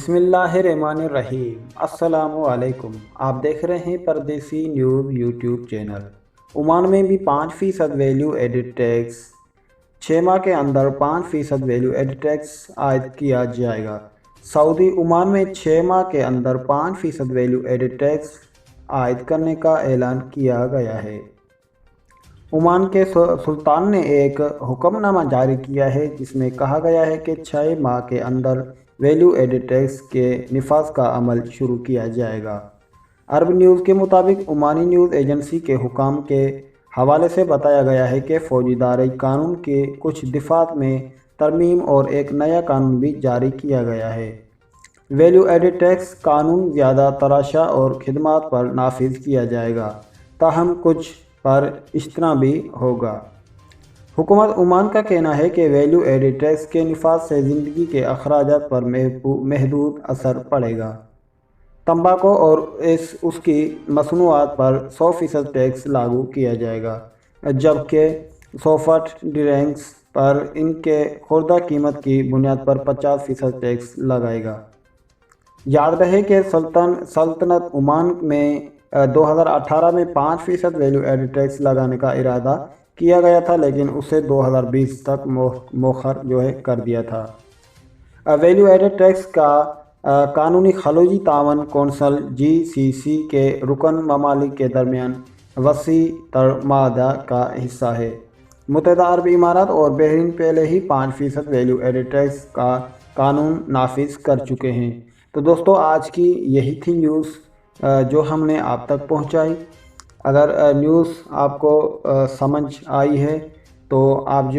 बिस्मिल्लाहिर्रहमानिर्रहीम। अस्सलामुअलैकुम। आप देख रहे हैं परदेसी न्यूज़ यूट्यूब चैनल। ओमान में भी 5% वैल्यू एडिड टैक्स 6 माह के अंदर 5% वैल्यू एडिड टैक्स आयद किया जाएगा। सऊदी ओमान में 6 माह के अंदर 5% वैल्यू एडिड टैक्स आयद करने का ऐलान किया गया है। ओमान के सुल्तान ने एक हुक्मनामा जारी किया है जिसमें कहा गया है कि 6 माह के अंदर वैल्यू एडिड टैक्स के निफाज का अमल शुरू किया जाएगा। अरब न्यूज़ के मुताबिक ओमानी न्यूज़ एजेंसी के हुकाम के हवाले से बताया गया है कि फौजदारी कानून के कुछ दफ़ात में तरमीम और एक नया कानून भी जारी किया गया है। वैल्यू एडिड टैक्स कानून ज़्यादा तराशा और खिदमात पर नाफिज किया जाएगा, ताहम कुछ पर इज्तना भी होगा। हुकूमत ओमान का कहना है कि वैल्यू एडिड टैक्स के निफाज से ज़िंदगी के अखराजात पर महदूद असर पड़ेगा। तंबाकू और उसकी मसनूआत पर 100% टैक्स लागू किया जाएगा, जबकि सॉफ्ट ड्रिंक्स पर इनके खुर्दा कीमत की बुनियाद पर 50% टैक्स लगाएगा। याद रहे कि सल्तनत ओमान में 2018 में 5% वैल्यू एडिड टैक्स लगाने का इरादा किया गया था, लेकिन उसे 2020 तक मौखर कर दिया था। वैल्यू एडिड टैक्स का कानूनी खलूजी तावन कौंसल GCC के रुकन ममालिक के दरमियान वसी तर मादा का हिस्सा है। मुत्तहिदा अरब इमारात और बहरीन पहले ही 5% वैल्यू एडिड टैक्स का कानून नाफिज कर चुके हैं। तो दोस्तों, आज की यही थी न्यूज़ जो हमने आप तक पहुंचाई। अगर न्यूज़ आपको समझ आई है तो आप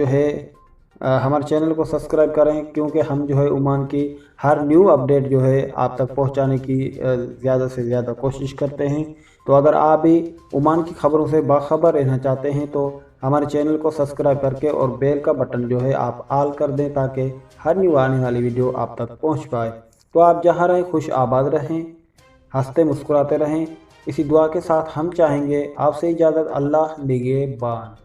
हमारे चैनल को सब्सक्राइब करें, क्योंकि हम ओमान की हर न्यू अपडेट आप तक पहुंचाने की ज़्यादा से ज़्यादा कोशिश करते हैं। तो अगर आप भी ओमान की खबरों से बाखबर रहना चाहते हैं तो हमारे चैनल को सब्सक्राइब करके और बेल का बटन आप ऑल कर दें, ताकि हर न्यू आने वाली वीडियो आप तक पहुँच पाए। तो आप जहाँ रहें खुश आबाद रहें, हंसते मुस्कुराते रहें। इसी दुआ के साथ हम चाहेंगे आपसे इजाज़त। अल्लाह निगहबान।